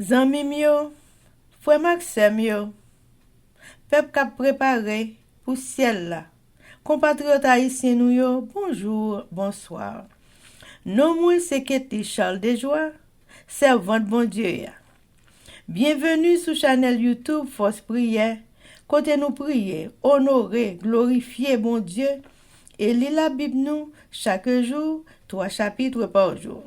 Zanmim yo, frère Maxime yo, peuple k'ap préparé pour ciel là. Compatriotes haïtiens nous yo, bonjour, bonsoir. Non moi c'est Kéti Charles Desjoie, servante bon Dieu ya. Bienvenue sur channel YouTube Force Prière, côté nous prier, honorer, glorifier bon Dieu et lire la Bible nous chaque jour, 3 chapitres par jour.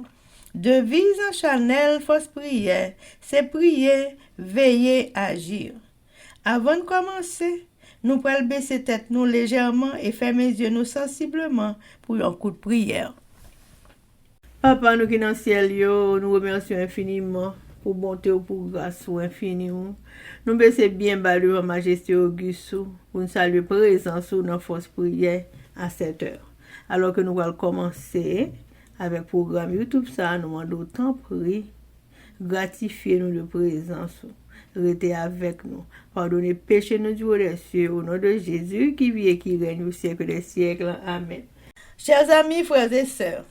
Devise en channel Force Prière, c'est prier, veiller, agir. Avant de commencer, nous pouvons baisser tête nous légèrement et fermer les yeux nous sensiblement pour un coup de prière. Papa, nous qui dans le ciel, nous remercions infiniment pour bonté ou pour grâce ou infiniment. Nous baissons bien bas devant Majesté Auguste pour nous saluer présence ou dans Force Prière à 7 heures. Alors que nous allons commencer avec le programme YouTube, ça nous demande autant prier, gratifier nous de présence, rester avec nous, pardonner péché nous du des cieux, au nom de Jésus qui vit et qui règne au siècle des siècles. Amen. Chers amis, frères et sœurs,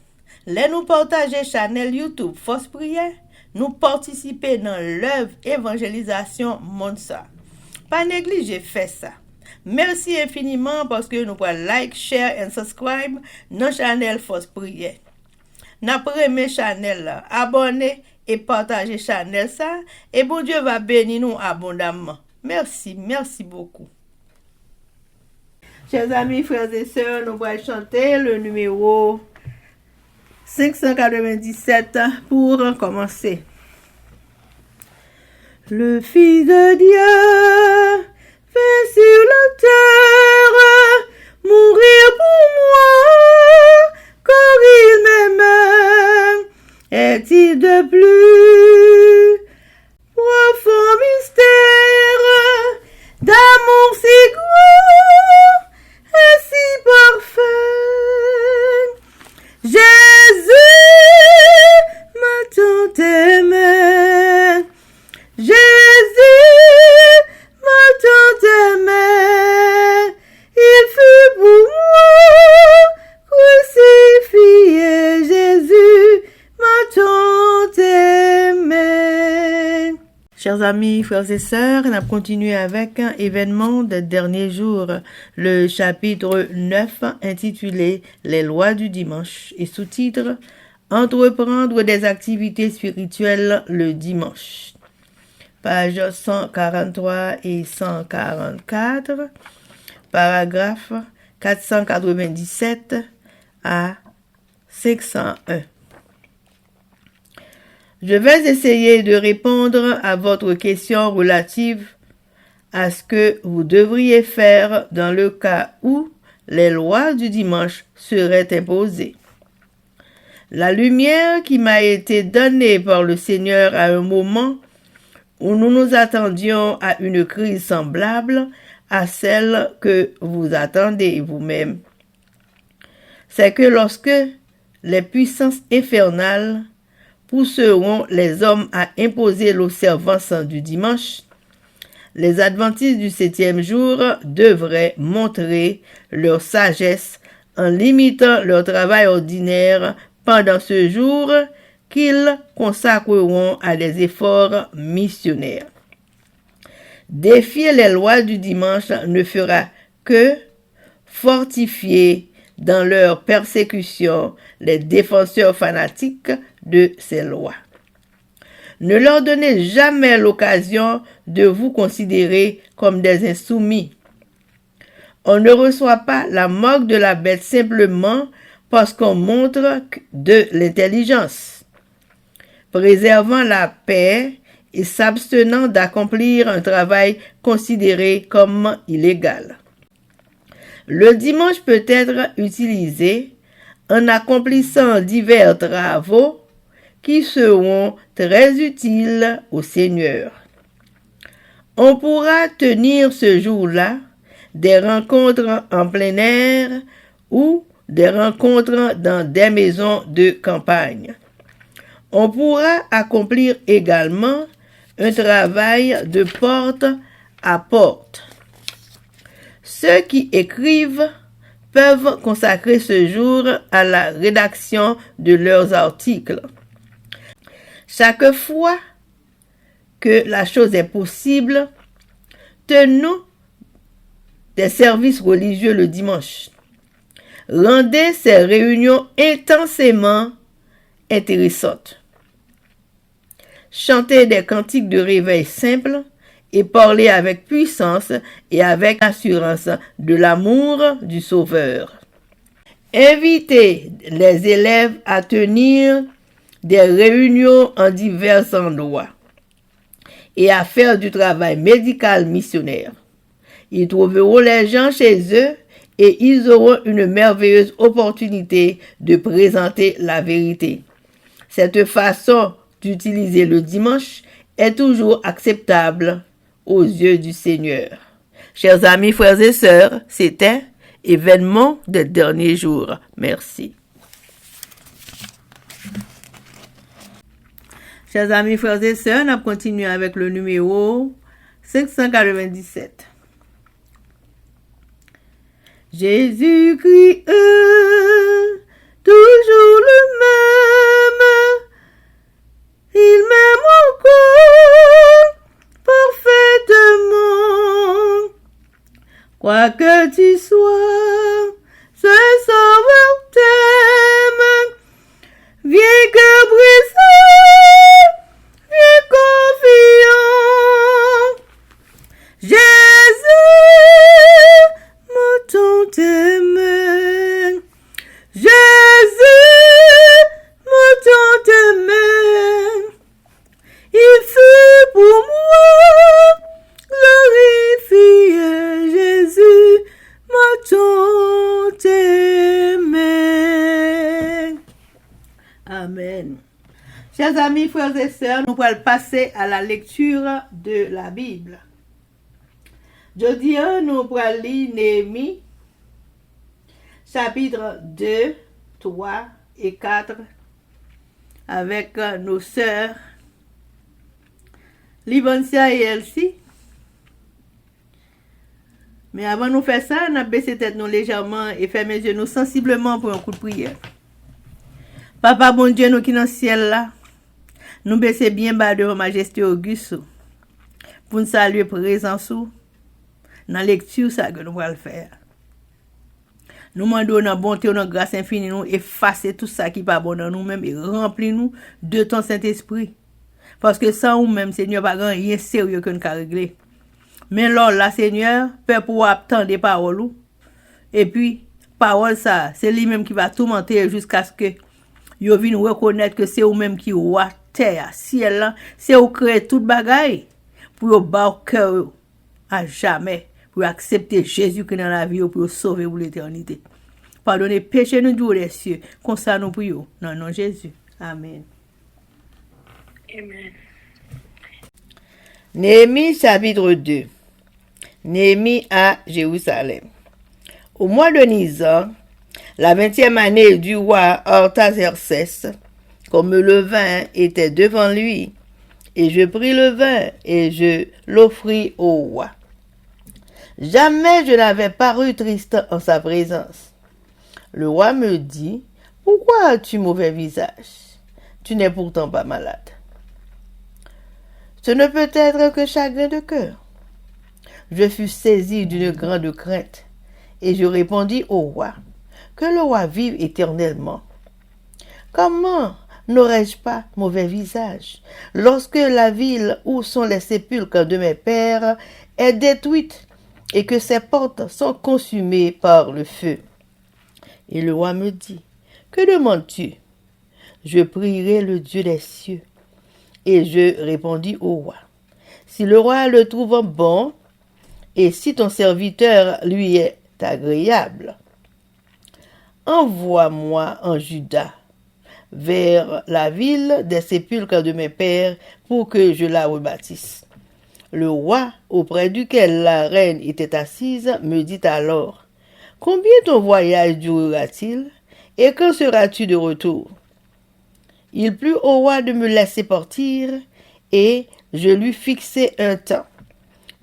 les nous partager channel YouTube Force Prière, nous participer dans l'œuvre évangélisation monde ça. Pas négliger faire ça. Merci infiniment parce que nous pouvons like, share et subscribe dans channel Force Prière. N'après mes channel là, abonnez et partagez channel ça et bon Dieu va bénir nous abondamment. Merci beaucoup. Chers amis, frères et sœurs, nous allons chanter le numéro 597 pour commencer. Le Fils de Dieu fait sur la terre mourir pour moi, car il m'aime. Est-il de plus profond mystère d'amour si grand et si parfait? Jésus m'a tant aimé. Jésus m'a tant aimé. Il fut pour moi crucifié. Jésus m'a tant aimé. Chers amis, frères et sœurs, on a continué avec un événement des derniers jours, le chapitre 9 intitulé « Les lois du dimanche » et sous-titre « Entreprendre des activités spirituelles le dimanche ». Pages 143 et 144, paragraphe 497 à 501. Je vais essayer de répondre à votre question relative à ce que vous devriez faire dans le cas où les lois du dimanche seraient imposées. La lumière qui m'a été donnée par le Seigneur à un moment où nous nous attendions à une crise semblable à celle que vous attendez vous-même, c'est que lorsque les puissances infernales pousseront les hommes à imposer l'observance du dimanche, les adventistes du 7e jour devraient montrer leur sagesse en limitant leur travail ordinaire pendant ce jour qu'ils consacreront à des efforts missionnaires. Défier les lois du dimanche ne fera que fortifier dans leur persécution les défenseurs fanatiques de ces lois. Ne leur donnez jamais l'occasion de vous considérer comme des insoumis. On ne reçoit pas la marque de la bête simplement parce qu'on montre de l'intelligence. Préservant la paix et s'abstenant d'accomplir un travail considéré comme illégal. Le dimanche peut être utilisé en accomplissant divers travaux qui seront très utiles au Seigneur. On pourra tenir ce jour-là des rencontres en plein air ou des rencontres dans des maisons de campagne. On pourra accomplir également un travail de porte à porte. Ceux qui écrivent peuvent consacrer ce jour à la rédaction de leurs articles. Chaque fois que la chose est possible, tenons des services religieux le dimanche. Rendez ces réunions intensément intéressantes. Chantez des cantiques de réveil simples et parlez avec puissance et avec assurance de l'amour du Sauveur. Invitez les élèves à tenir des réunions en divers endroits et à faire du travail médical missionnaire. Ils trouveront les gens chez eux et ils auront une merveilleuse opportunité de présenter la vérité. Cette façon d'utiliser le dimanche est toujours acceptable aux yeux du Seigneur. Chers amis, frères et sœurs, c'était événement des derniers jours. Merci. Chers amis, frères et sœurs, on continue avec le numéro 597. Jésus-Christ est toujours le même, il m'aime encore parfaitement. Quoi que tu sois, ce Sauveur t'aime, viens que brisé, viens confiant. Jésus, m'entend t'aimer. Jésus, m'entend t'aimer. Il fut pour moi glorifié. Jésus, m'entend t'aimer. Amen. Chers amis, frères et sœurs, nous allons passer à la lecture de la Bible. Aujourd'hui, nous allons lire Néhémie, chapitre 2, 3 et 4, avec nos sœurs Livancia et Elsie. Mais avant de nous faire ça, on a baissé tête nous légèrement et fermé les yeux nous sensiblement pour un coup de prière. Papa, bon Dieu, nous qui dans le ciel là, nous baissons bien bas de majesté auguste pour nous saluer présence dans la lecture ça que nous allons faire. Nous demandons dans bonté, dans grâce infinie, nous effacer tout ça qui n'est pas bon dans nous-mêmes et remplis-nous de ton Saint-Esprit. Parce que sans nous-mêmes, Seigneur, pas rien sérieux que nous avons réglé. Mais là, Seigneur, Père, pour attendre des paroles. Et puis, parole ça, c'est lui-même qui va tout monter jusqu'à ce que vous viennent reconnaître que c'est vous-même qui roi terre, ciel, c'est vous créer toute bagaille pour vous battre cœur à jamais, pour accepter Jésus qui est dans la vie, pour vous sauver pour l'éternité. Pardonnez péché nous du des cieux, comme ça nous prions, dans le nom de Jésus. Amen. Amen. Néhémie chapitre 2. Néhémie à Jérusalem. Au mois de Nisan, la 20e année du roi Artaxerxès, comme le vin était devant lui, et je pris le vin et je l'offris au roi. Jamais je n'avais paru triste en sa présence. Le roi me dit, « Pourquoi as-tu mauvais visage? Tu n'es pourtant pas malade. » Ce ne peut être que chagrin de cœur. Je fus saisi d'une grande crainte, et je répondis au roi, « Que le roi vive éternellement. Comment n'aurais-je pas mauvais visage, lorsque la ville où sont les sépulcres de mes pères est détruite, et que ses portes sont consumées par le feu? » Et le roi me dit, « Que demandes-tu? » Je prierai le Dieu des cieux. Et je répondis au roi, « Si le roi le trouve bon, et si ton serviteur lui est agréable, envoie-moi en Juda, vers la ville des sépulcres de mes pères, pour que je la rebâtisse. » Le roi, auprès duquel la reine était assise, me dit alors, « Combien ton voyage durera-t-il, et quand seras-tu de retour? » Il plut au roi de me laisser partir, et je lui fixai un temps.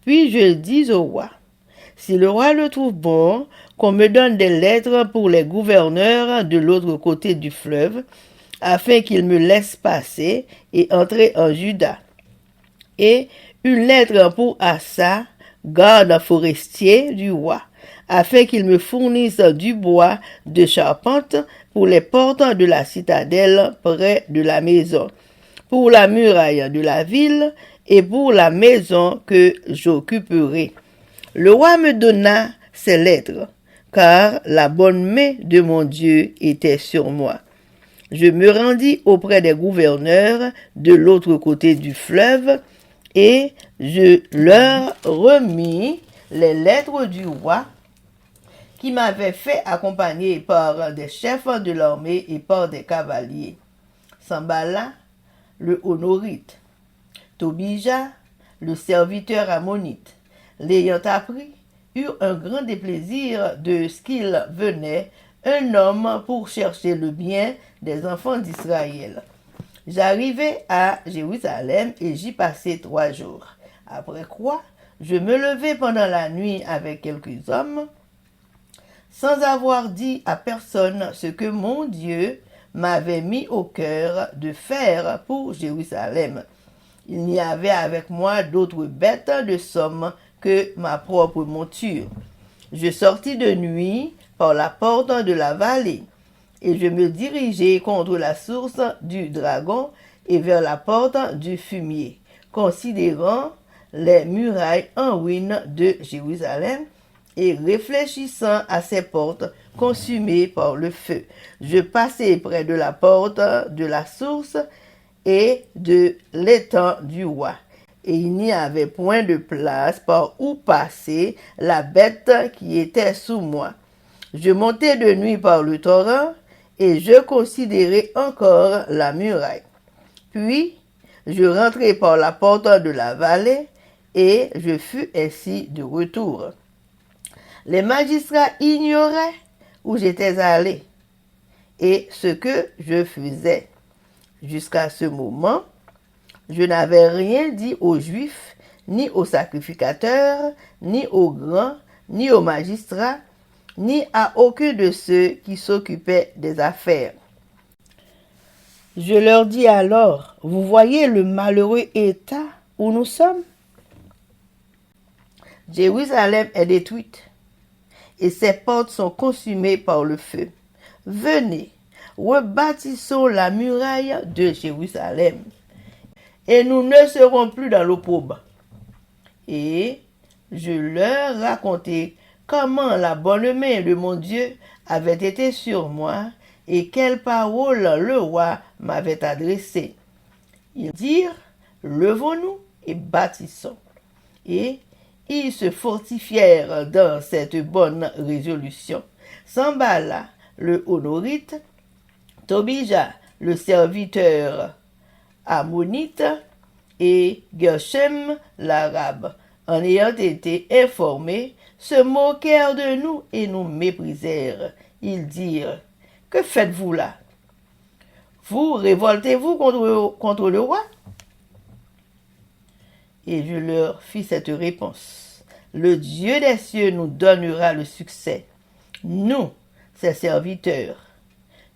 Puis je dis au roi, « Si le roi le trouve bon, qu'on me donne des lettres pour les gouverneurs de l'autre côté du fleuve, afin qu'ils me laissent passer et entrer en Juda. » et une lettre pour Asa, garde forestier du roi, afin qu'il me fournisse du bois de charpente pour les portes de la citadelle près de la maison, pour la muraille de la ville et pour la maison que j'occuperai. Le roi me donna ces lettres, car la bonne main de mon Dieu était sur moi. Je me rendis auprès des gouverneurs de l'autre côté du fleuve et je leur remis les lettres du roi qui m'avait fait accompagner par des chefs de l'armée et par des cavaliers. Sambala, le Honorite, Tobija, le serviteur ammonite, l'ayant appris, eurent un grand déplaisir de ce qu'il venait, un homme pour chercher le bien des enfants d'Israël. J'arrivai à Jérusalem et j'y passai 3 jours. Après quoi, je me levai pendant la nuit avec quelques hommes, sans avoir dit à personne ce que mon Dieu m'avait mis au cœur de faire pour Jérusalem. Il n'y avait avec moi d'autres bêtes de somme que ma propre monture. Je sortis de nuit par la porte de la vallée, et je me dirigeai contre la source du dragon et vers la porte du fumier, considérant les murailles en ruine de Jérusalem et réfléchissant à ces portes consumées par le feu. Je passai près de la porte de la source et de l'étang du roi, et il n'y avait point de place par où passer la bête qui était sous moi. Je montai de nuit par le torrent, et je considérai encore la muraille. Puis, je rentrai par la porte de la vallée, et je fus ainsi de retour. Les magistrats ignoraient où j'étais allé, et ce que je faisais. Jusqu'à ce moment, je n'avais rien dit aux Juifs, ni aux sacrificateurs, ni aux grands, ni aux magistrats, ni à aucun de ceux qui s'occupaient des affaires. Je leur dis alors, vous voyez le malheureux état où nous sommes? Jérusalem est détruite, et ses portes sont consumées par le feu. Venez, rebâtissons la muraille de Jérusalem, et nous ne serons plus dans l'opprobre. Et je leur racontai comment la bonne main de mon Dieu avait été sur moi et quelles paroles le roi m'avait adressées. Ils dirent, levons-nous et bâtissons. Et ils se fortifièrent dans cette bonne résolution. Sambala, le Honorite, Tobija, le serviteur ammonite, et Geshem, l'arabe, en ayant été informés, se moquèrent de nous et nous méprisèrent. Ils dirent, que faites-vous là? Vous révoltez-vous contre le roi? Et je leur fis cette réponse. Le Dieu des cieux nous donnera le succès. Nous, ses serviteurs,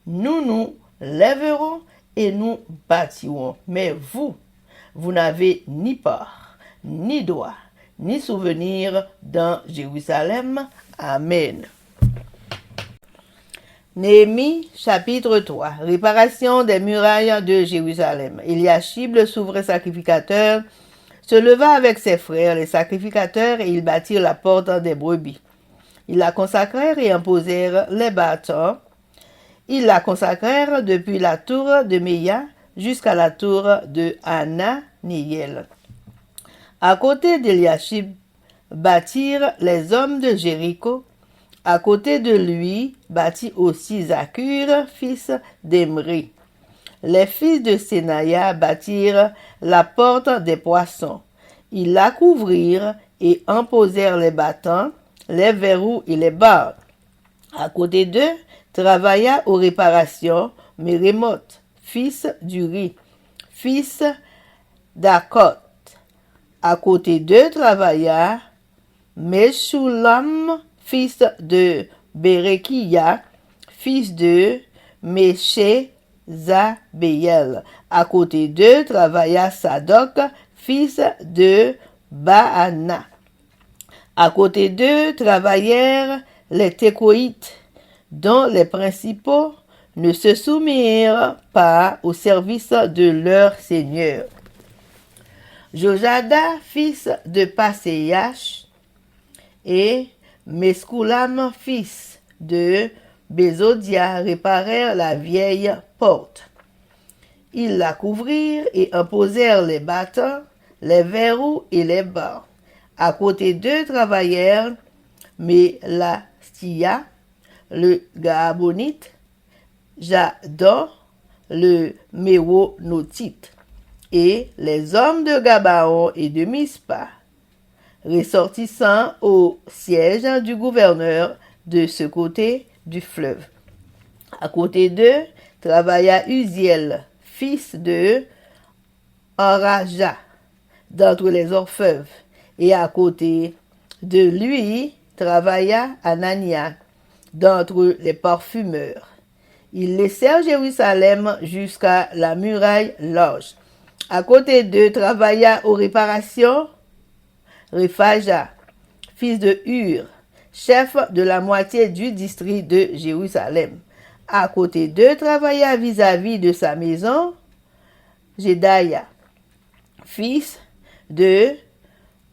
nous nous lèverons et nous bâtirons. Mais vous n'avez ni part, ni droit, ni souvenir dans Jérusalem. Amen. Néhémie, chapitre 3. Réparation des murailles de Jérusalem. Eliashib, le souverain sacrificateur, se leva avec ses frères, les sacrificateurs, et ils bâtirent la porte des brebis. Ils la consacrèrent et en posèrent les bâtons. Ils la consacrèrent depuis la tour de Meya jusqu'à la tour de Hananiel. À côté d'Eliashib bâtirent les hommes de Jéricho. À côté de lui bâtit aussi Zakur, fils d'Emri. Les fils de Sénaïa bâtirent la porte des poissons. Ils la couvrirent et en posèrent les battants, les verrous et les barres. À côté d'eux travailla aux réparations Mérémoth, fils d'Uri, fils d'Akot. À côté d'eux travailla Meshulam, fils de Berekiya, fils de Meshezabéel. À côté d'eux travailla Sadok, fils de Baana. À côté d'eux travaillèrent les Tékoïtes, dont les principaux ne se soumirent pas au service de leur seigneur. Jojada, fils de Paséach, et Mescoulam, fils de Bézodia, réparèrent la vieille porte. Ils la couvrirent et imposèrent les battants, les verrous et les barres. À côté d'eux travaillèrent Mélastia, le Gaabonite, Jadon, le Méronotite, et les hommes de Gabaon et de Mispa, ressortissant au siège du gouverneur de ce côté du fleuve. À côté d'eux travailla Uziel, fils de Araja, d'entre les orfèvres, et à côté de lui travailla Anania, d'entre les parfumeurs. Ils laissèrent Jérusalem jusqu'à la muraille large. À côté d'eux travailla aux réparations Réphaja, fils de Hur, chef de la moitié du district de Jérusalem. À côté d'eux travailla vis-à-vis de sa maison Jédaïa, fils de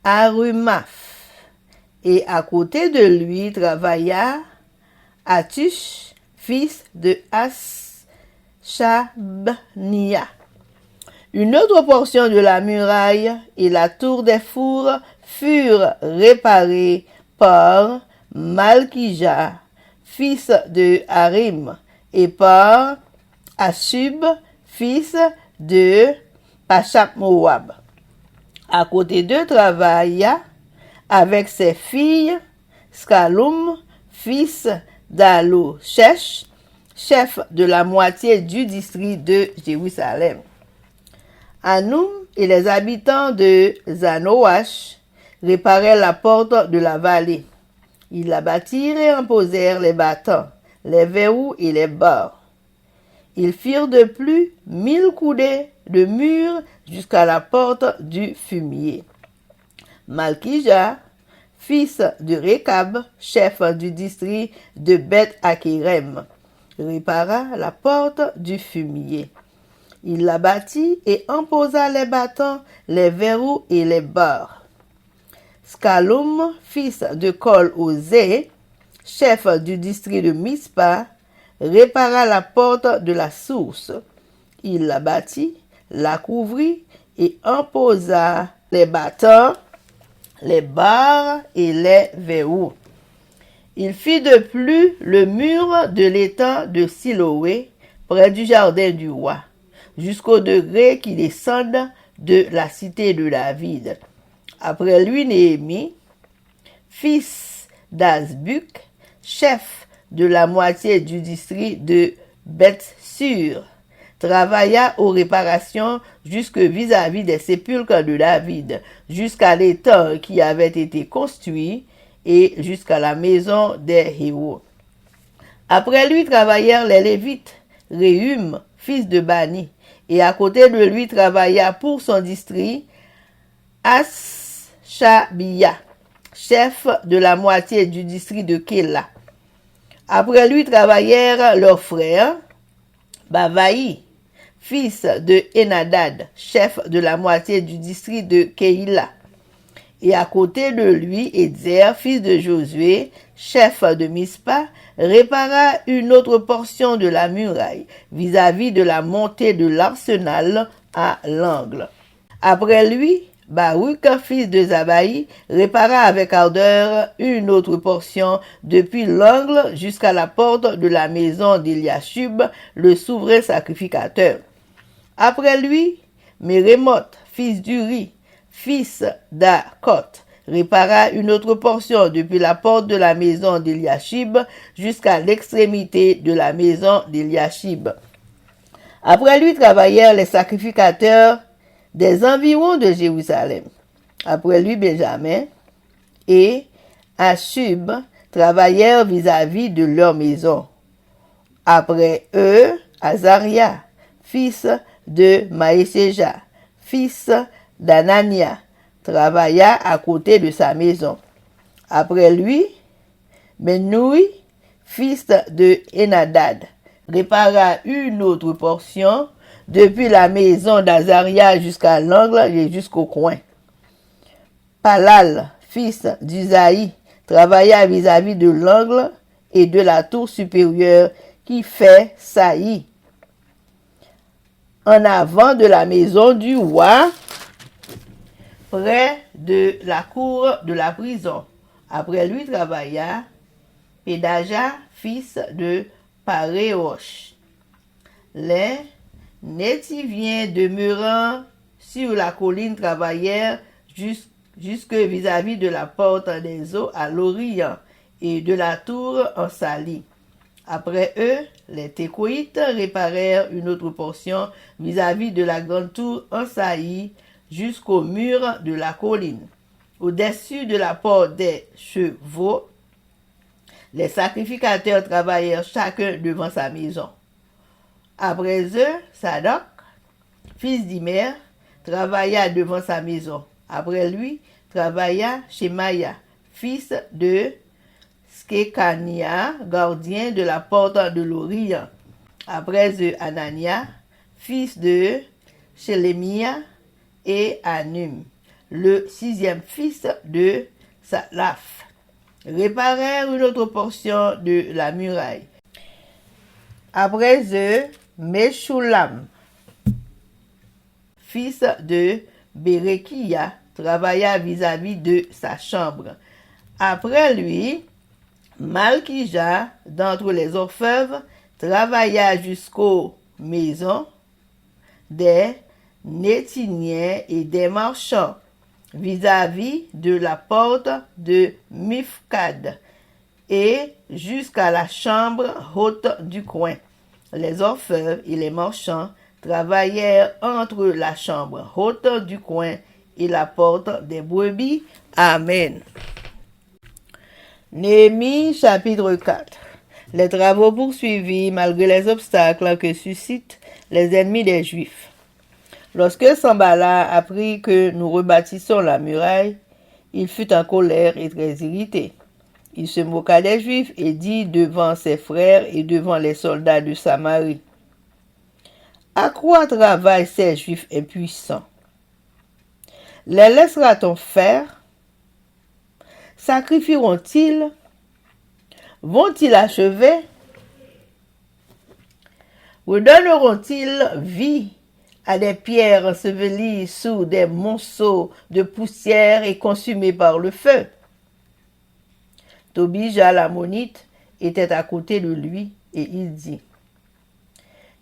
Harumaph. Et à côté de lui travailla Atush, fils de Ashabnia. Une autre portion de la muraille et la tour des fours furent réparées par Malkija, fils de Harim, et par Ashub, fils de Pachap-Moab. À côté d'eux travailla avec ses filles Scalum, fils d'Aloshech, chef de la moitié du district de Jérusalem. Anoum et les habitants de Zanoach réparèrent la porte de la vallée. Ils la bâtirent et en posèrent les battants, les verrous et les barres. Ils firent de plus 1000 coudées de mur jusqu'à la porte du fumier. Malkija, fils de Rekab, chef du district de Beth-Akerem, répara la porte du fumier. Il la bâtit et en posa les battants, les verrous et les barres. Scalum, fils de Kol-Ozé, chef du district de Mispa, répara la porte de la source. Il la bâtit, la couvrit et en posa les battants, les barres et les verrous. Il fit de plus le mur de l'étang de Siloé, près du jardin du roi, jusqu'au degré qui descende de la cité de David. Après lui, Néhémie, fils d'Azbuk, chef de la moitié du district de Beth-Sur, travailla aux réparations jusque vis-à-vis des sépulcres de David, jusqu'à l'étang qui avait été construit et jusqu'à la maison des héros. Après lui travaillèrent les Lévites, Réhum, fils de Bani, et à côté de lui travailla pour son district Ashabia, chef de la moitié du district de Kéla. Après lui travaillèrent leurs frères Bavaï, fils de Enadad, chef de la moitié du district de Keïla. Et à côté de lui, Edzer, fils de Josué, chef de Mispa, répara une autre portion de la muraille, vis-à-vis de la montée de l'arsenal à l'angle. Après lui, Baruch, fils de Zabaï, répara avec ardeur une autre portion depuis l'angle jusqu'à la porte de la maison d'Eliashub, le souverain sacrificateur. Après lui, Mérémoth, fils d'Uri, fils d'Akot, répara une autre portion depuis la porte de la maison d'Eliashib jusqu'à l'extrémité de la maison d'Eliashib. Après lui travaillèrent les sacrificateurs des environs de Jérusalem. Après lui, Benjamin et Ashub travaillèrent vis-à-vis de leur maison. Après eux, Azaria, fils de Maïséja, fils d'Anania travailla à côté de sa maison. Après lui, Benoui, fils de Henadad, répara une autre portion depuis la maison d'Azaria jusqu'à l'angle et jusqu'au coin. Palal, fils d'Usaï, travailla vis-à-vis de l'angle et de la tour supérieure qui fait saillie en avant de la maison du roi, près de la cour de la prison. Après lui travailla Pédaja, fils de Paréosh. Les Nétiviens demeurant sur la colline travaillèrent jusque vis-à-vis de la porte des eaux à l'Orient et de la tour en Sali. Après eux, les Técoïtes réparèrent une autre portion vis-à-vis de la grande tour en saillie jusqu'au mur de la colline. Au-dessus de la porte des chevaux, les sacrificateurs travaillèrent chacun devant sa maison. Après eux, Sadok, fils d'Imer, travailla devant sa maison. Après lui, travailla Shemaya, fils de Skekania, gardien de la porte de l'Orient. Après eux, Anania, fils de Shelemia et Anum, le sixième fils de Salaph, réparèrent une autre portion de la muraille. Après eux, Meshulam, fils de Berekia, travailla vis-à-vis de sa chambre. Après lui, Malkija, d'entre les orfèvres, travailla jusqu'aux maisons des Nétiniens et des marchands, vis-à-vis de la porte de Mifkad, et jusqu'à la chambre haute du coin. Les orfèvres et les marchands travaillèrent entre la chambre haute du coin et la porte des brebis. Amen. Néhémie chapitre 4. Les travaux poursuivis malgré les obstacles que suscitent les ennemis des Juifs. Lorsque Sambala apprit que nous rebâtissons la muraille, il fut en colère et très irrité. Il se moqua des Juifs et dit devant ses frères et devant les soldats de Samarie: À quoi travaillent ces Juifs impuissants? Les laissera-t-on faire? Sacrifieront-ils? Vont-ils achever? Redonneront-ils vie à des pierres ensevelies sous des monceaux de poussière et consumées par le feu? Tobija l'ammonite était à côté de lui et il dit: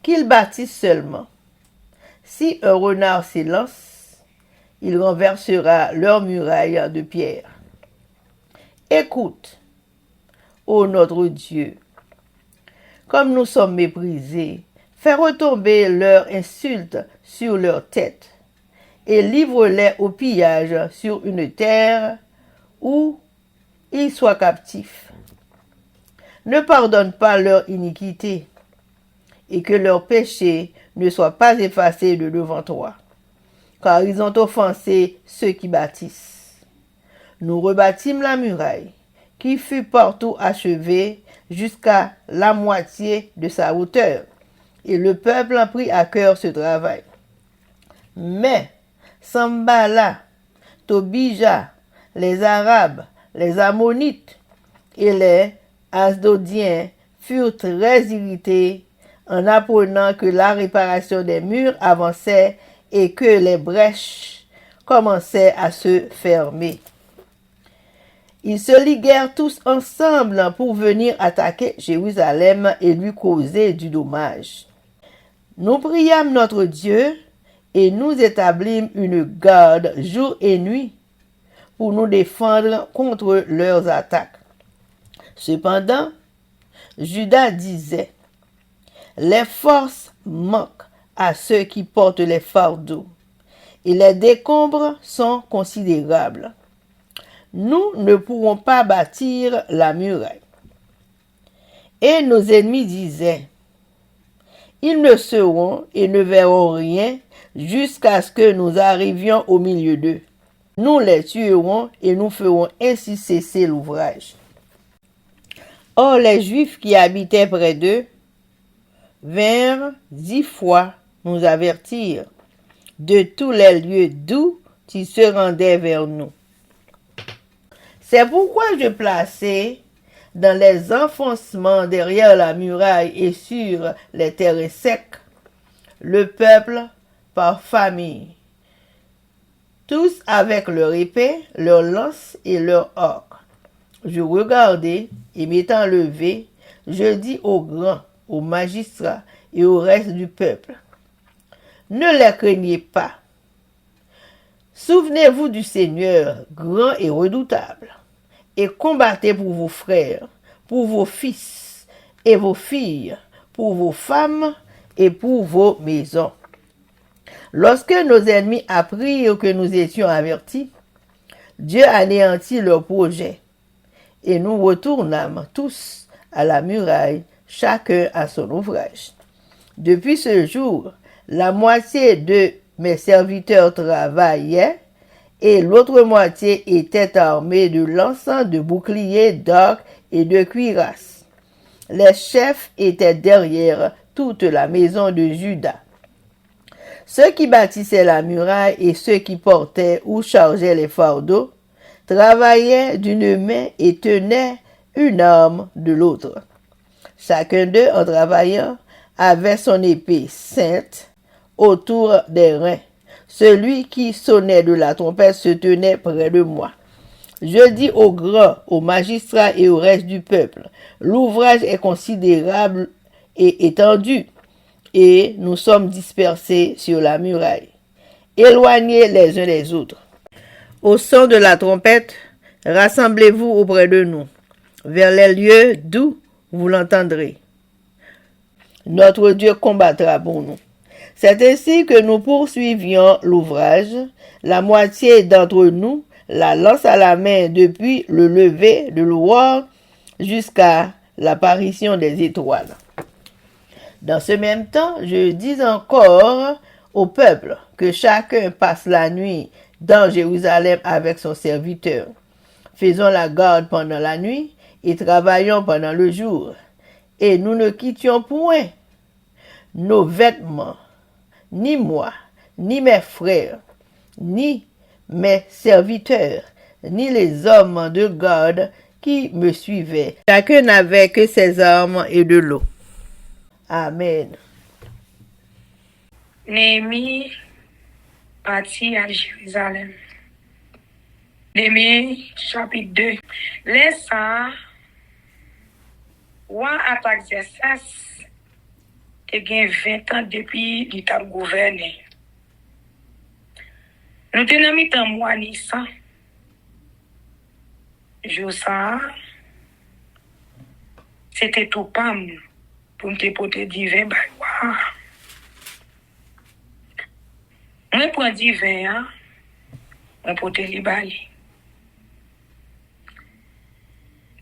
Qu'ils bâtissent seulement. Si un renard s'élance, il renversera leurs murailles de pierre. Écoute, ô notre Dieu, comme nous sommes méprisés, fais retomber leurs insultes sur leurs têtes et livre-les au pillage sur une terre où ils soient captifs. Ne pardonne pas leur iniquité et que leurs péchés ne soient pas effacés de devant toi, car ils ont offensé ceux qui bâtissent. Nous rebâtîmes la muraille, qui fut partout achevée jusqu'à la moitié de sa hauteur, et le peuple prit à cœur ce travail. Mais Sambala, Tobija, les Arabes, les Ammonites et les Asdodiens furent très irrités en apprenant que la réparation des murs avançait et que les brèches commençaient à se fermer. Ils se liguèrent tous ensemble pour venir attaquer Jérusalem et lui causer du dommage. Nous priâmes notre Dieu et nous établîmes une garde jour et nuit pour nous défendre contre leurs attaques. Cependant, Juda disait: Les forces manquent à ceux qui portent les fardeaux, et les décombres sont considérables. Nous ne pourrons pas bâtir la muraille. Et nos ennemis disaient: Ils ne seront et ne verront rien jusqu'à ce que nous arrivions au milieu d'eux. Nous les tuerons et nous ferons ainsi cesser l'ouvrage. Or les Juifs qui habitaient près d'eux vinrent 10 fois nous avertir de tous les lieux d'où ils se rendaient vers nous. C'est pourquoi je plaçai dans les enfoncements derrière la muraille et sur les terrains secs le peuple par famille, tous avec leur épée, leur lance et leur arc. Je regardai et m'étant levé, je dis aux grands, aux magistrats et au reste du peuple, ne les craignez pas. Souvenez-vous du Seigneur, grand et redoutable, et combattez pour vos frères, pour vos fils et vos filles, pour vos femmes et pour vos maisons. Lorsque nos ennemis apprirent que nous étions avertis, Dieu anéantit leur projet, et nous retournâmes tous à la muraille, chacun à son ouvrage. Depuis ce jour, la moitié de mes serviteurs travaillaient, et l'autre moitié était armée de lances, de boucliers, d'arcs et de cuirasses. Les chefs étaient derrière toute la maison de Juda. Ceux qui bâtissaient la muraille et ceux qui portaient ou chargeaient les fardeaux travaillaient d'une main et tenaient une arme de l'autre. Chacun d'eux, en travaillant, avait son épée sainte autour des reins. Celui qui sonnait de la trompette se tenait près de moi. Je dis aux grands, aux magistrats et au reste du peuple, l'ouvrage est considérable et étendu, et nous sommes dispersés sur la muraille, éloignés les uns des autres. Au son de la trompette, rassemblez-vous auprès de nous, vers les lieux d'où vous l'entendrez. Notre Dieu combattra pour nous. C'est ainsi que nous poursuivions l'ouvrage, la moitié d'entre nous, la lance à la main depuis le lever de l'aurore jusqu'à l'apparition des étoiles. Dans ce même temps, je dis encore au peuple que chacun passe la nuit dans Jérusalem avec son serviteur. Faisons la garde pendant la nuit et travaillons pendant le jour. Et nous ne quittions point nos vêtements, ni moi, ni mes frères, ni mes serviteurs, ni les hommes de garde qui me suivaient. Chacun n'avait que ses armes et de l'eau. Amen. Néhémie partit à Jérusalem. Néhémie chapitre 2. Laissa roi Artaxerxès te gen 20 ans depuis qu'il t'a gouverné. Nous tenons mis en mois Nissan. Josa, c'était tout pam pour me te porter divin baïwa. Moi prends divin, moi porter li bali.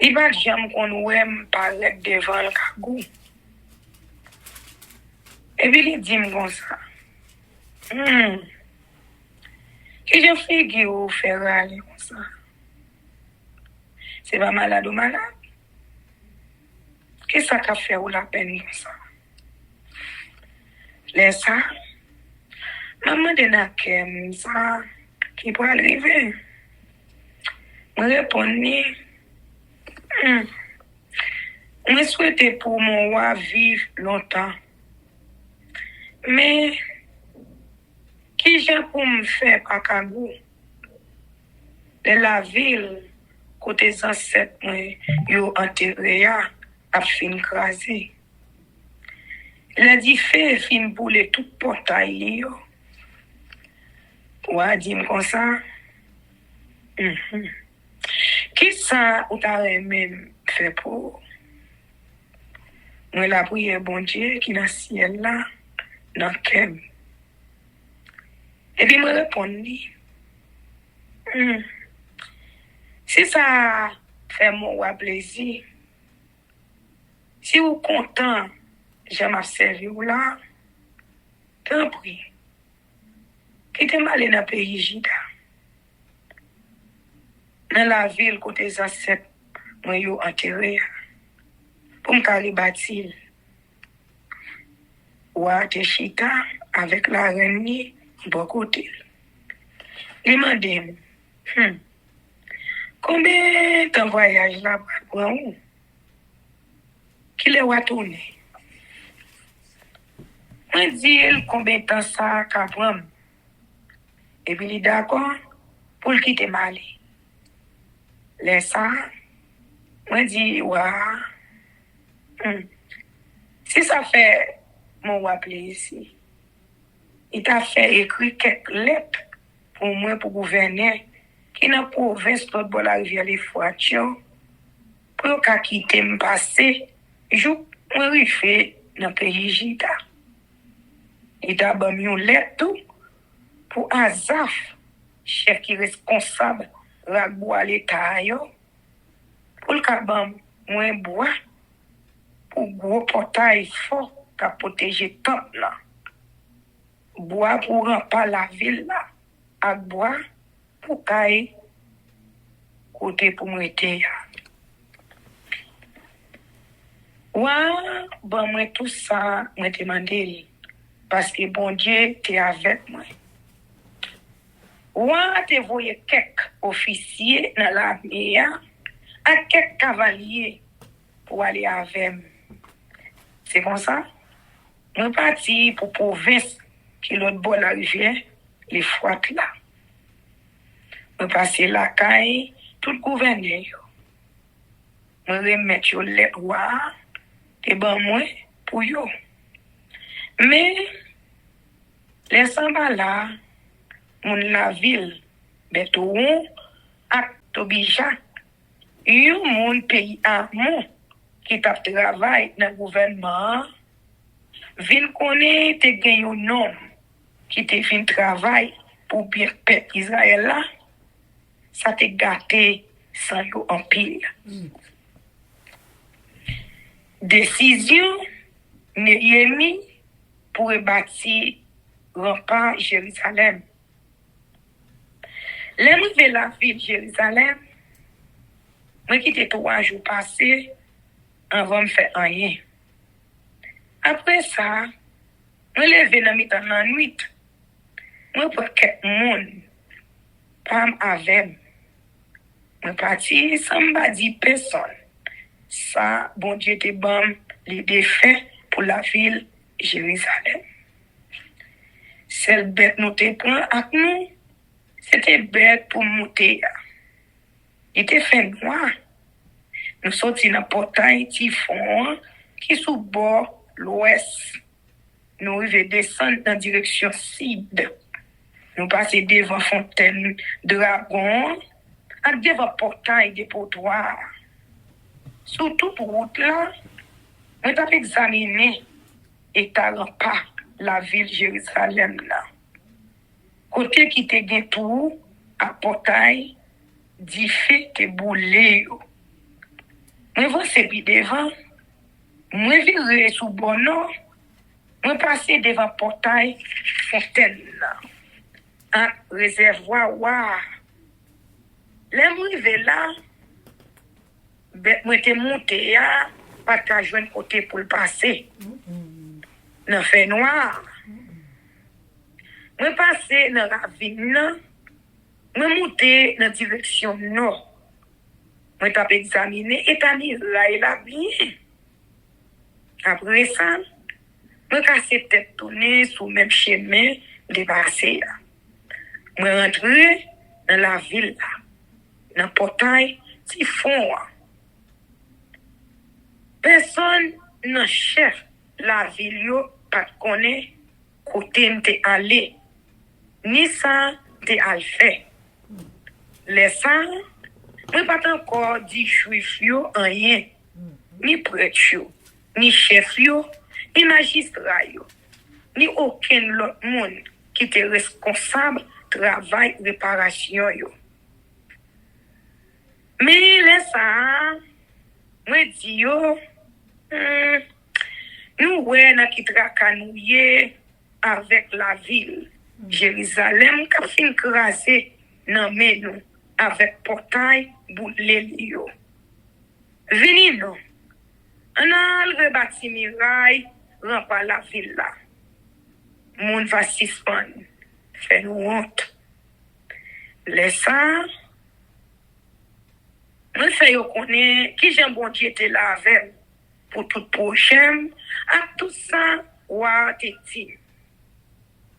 Li bal jam kon ouem parler devant le kagou. Et puis il dit comme ça. Que je figure au Ferrari comme ça. C'est pas malade ou malade. Qu'est-ce que ça fait ou la peine comme ça? Laisse ça. Maman de nakem ça qui peut arriver. Je réponds je souhaite pour mon roi vivre longtemps. Mais qui j'ai pour me faire par Kagou de la ville côté ancêtres yo enterré a fin crasé. La dit fait fin boule tout portail yo. Ou dit comme ça. Qui ça ou t'a même fait pour moi la prière bon Dieu qui dans ciel là dans kem. Et puis me répondit si ça fait mon plaisir, si vous content j'aime observer ou là, tant pis. Quittez m'aller dans le pays Jida. Dans la ville côté des ancêtres, moi yo enterré. Pour me bâtir. Ou à te chita avec la reine bon côté. Il m'a dit, combien de temps voyage là pour où? Qui le va tourner? Moi dis combien de temps ça qu'a prendre? Et puis il est d'accord pour le quitter Mali. Laisse ça, moi dis ouais. Si ça fait mon appelé ici, il t'a fait écrire quelques lettres pour moi, pour gouverner, qui n'a province de la rivière les Fouatio, pour qu'à quitter me passer, je me refais dans le pays Jida. Il t'a donné une lettre pour Azaf, chef qui est responsable de la bois l'État, pour le cabam, moi bois, pour gros portail fort qui a protégé tant là. Bois pour remplir la ville là. À bois pour cailler côté pour moi était. Ouais, bon moi tout ça, moi demandé parce que bon Dieu était avec moi. Ouais, te voyais quelques officiers dans l'armée, à quelques cavaliers pour aller avec moi. C'est comme ça. Moi parti pour province qui l'autre bord la rivière, les froides là. Moi passer la caille, tout le gouverneur. Moi remettre yo les rois, et ben moi pour yo. Mais les samba là, mon la ville, Betouon, à Tobija, yo mon pays à mon qui t'a travaillé dans le gouvernement, ville connaît te gagne un nom qui te fait travail pour bien peuple Israël là, ça te gâté sans yo en pile. Décision Néhémie pour bâtir rempart Jérusalem. L'arrivée de la ville de Jérusalem, moi qui étais 3 jours passés, avant de faire rien. Après ça, moi levé dans la nuit. Moi pour quelques monde, pas avec. Moi parti sans me dire personne. Ça, bon Dieu te bon l'idée fait pour la ville Jérusalem. Celle bête nous te prend avec nous, c'était bête pour monter. Il était fait noir. Nous sortis dans le portail Typhon qui sous bord l'ouest. Nous arrivons descendre dans la direction sud. Nous passons devant Fontaine Dragon, et devant le portail des potoirs. Sur toute route là, nous avons examiné l'état rempart la ville de Jérusalem là. Côté qui te gen tout, à portail, dit fait te boulé. Moi, vous êtes devant, moi, viré sous bon nom, moi, passer devant portail Fontaine là. Un réservoir, waouh. Là, moi, là, moi, te monté, pas qu'à jouer côté pour le passer. Dans fait noir. Moi, passé dans la ville, moi, monté dans la direction nord. Moi, t'ai examiné et t'as mis là et là bien. Après ça, moi, cassé tête tournée sur le même chemin de passer là. Moi, rentré dans la ville là, dans le portail Typhon. Personne n'a chef la ville yo pas connaît côté m'te aller ni ça te al fait. Les ça, moi pas encore dit juif yo rien, ni prêtre yo, ni chef yo, ni magistrat yo, ni aucun autre monde qui était responsable travail réparation yo. Mais les ça, moi dis yo, nous voyons qui tracanouillé avec la ville. Jérusalem qui a fin crasé dans nous avec portail boulé yo. Vini nous. On a rebâti muraille rempart la ville là. Moun va suspendre. Fait nous honte. Laisse ça. Moi fait yo connaît qui j'aime bon Dieu était là avec pour tout prochain à tout ça wa teti.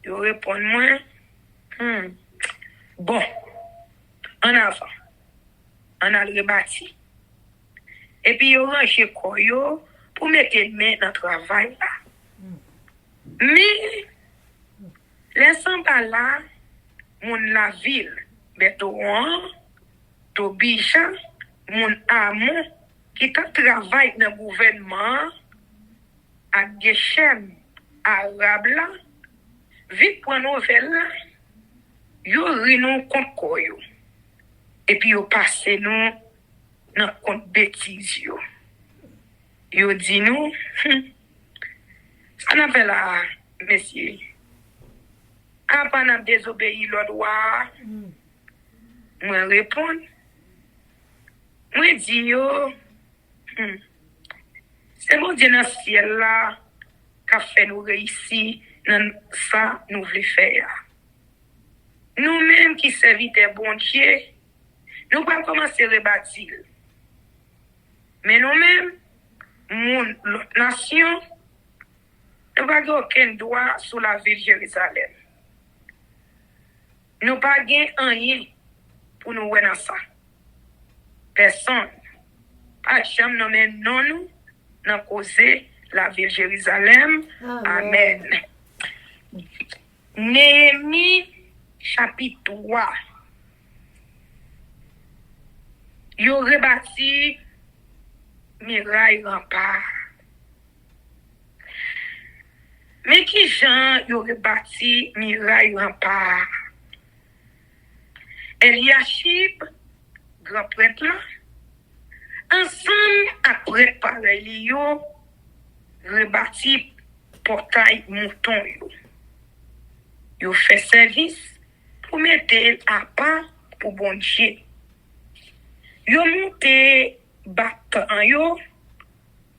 Yo répond moi bon en avant. On a rebâti. Et puis yo range koyo pour mettre main dans travail là. Mais laissant pas là mon la ville Bétouan, Tobisha, mon amont qui travaille dans le gouvernement à Geshem arabe là, vite pour nouvelle là, yo rinou compte koyo. Et puis yo passe nous dans compte bêtise yo. Yo dit nous ça n'a fait là monsieur. Après n'a désobéi l'ordre moi répondre moi dis yo c'est mon Dieu dans le ciel là qui a fait nous réussir dans ça nous voulons faire. Nous-mêmes qui serviteurs bon Dieu, nous pas commencer à rebâtir. Mais nous-mêmes, l'autre nation, nous n'avons aucun droit sur la ville de Jérusalem. Nous n'avons pas rien pour nous voir dans ça. Personne. Pas de chambre, non, nous n'avons causé la ville de Jérusalem. Amen. Néhémie, chapitre 3. Yo rebâti muraille rempart. Mais qui Jean yo rebâti muraille rempart? Eliashib, grand prêtre là, ensemble après pareil yo rebâti portail mouton yo. Yo fait service pour mettre à part pour bon Dieu. Yo monté bâton yo.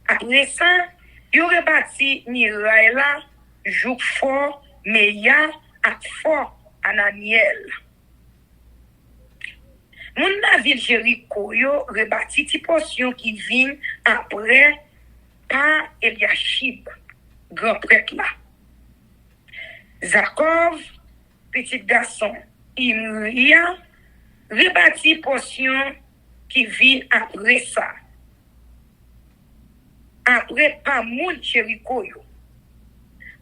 Après ça, yo rebâti muraille là, jouk fort, meya ak fort Ananiel. Moun la ville Jéricho yo rebâti ti portion qui vient après par Eliashib, grand prêtre là. Zakov, petit garçon, Imria, rebâti portion qui vient après ça. Après, pas moun Jéricho yo.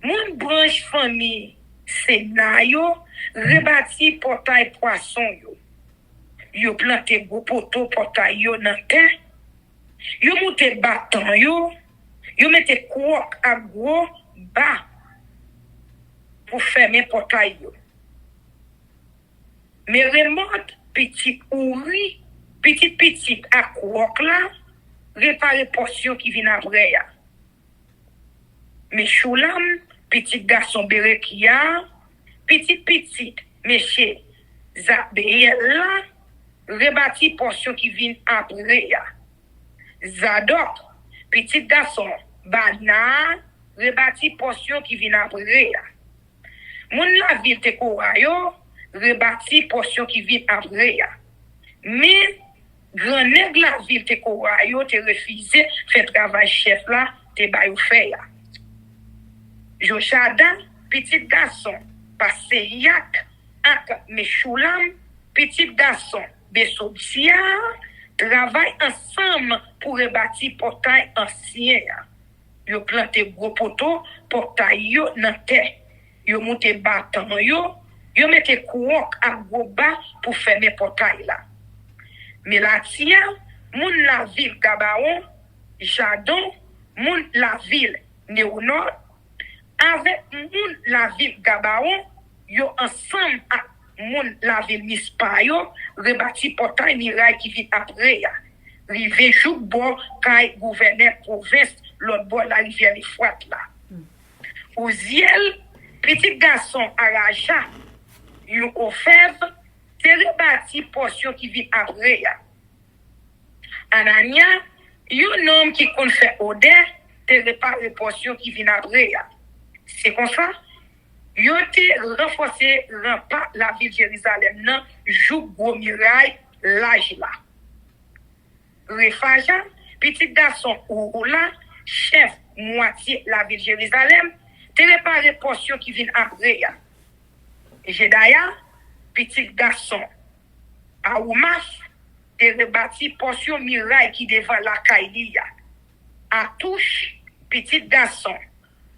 Moun branche famille, Sénat yo, rebâti portail poisson yo. Yo planté gros poteau portail yo nan terre. Yo monté bâton yo. Yo mette couac à gros bas pour fermer portail yo. Mais remonte petit ouri, petit à couac là, réparer portion qui vient après ya. Mais Choulam, petit garçon Berekia, petit, monsieur Zabéel là, rebâti portion qui vient après ya. Zadok, petit garçon Bana, rebâti portion qui vient après ya. Moun la ville te Korayo, rebâti portion qui vient après ya. Mais grand nèg la ville te Korayo te refusé faire travail chef là, te bayou fait ya. Joshada, petit garçon, passé yak, ak Meshoulam, petit garçon, Besobsia, travaillent ensemble pour rebâtir portail ancien. Yo planté gros poteau, portail yo nan terre. Yo monté bâton yo mette couac à gros bas pour fermer portail là. Mais la tia, moun la ville Gabaon, Jadon, moun la ville Néonor, avec moun la ville Gabaon, yo ensemble à moun la ville Mispa yo, rebâti portail miraille qui vit après ya. Rive jouk bon kay gouverneur province l'autre bord la rivière l'Euphrate là. Ouziel, petit garçon Araja, yon offert, te rebâti portion qui vient après ya. Anania, yon homme qui kon fait odé, te réparé portion qui vient après ya. C'est comme ça, yon te renforcé rempart la ville de Jérusalem nan, jou gros muraille l'âge là. Refaja, petit garçon ou là, chef moitié la ville de Jérusalem, te réparé portion qui vient après ya. Jedaya, petit garçon, à Oumas, te rebâti portion muraille qui devant la Kaïlia. À Touche, petit garçon,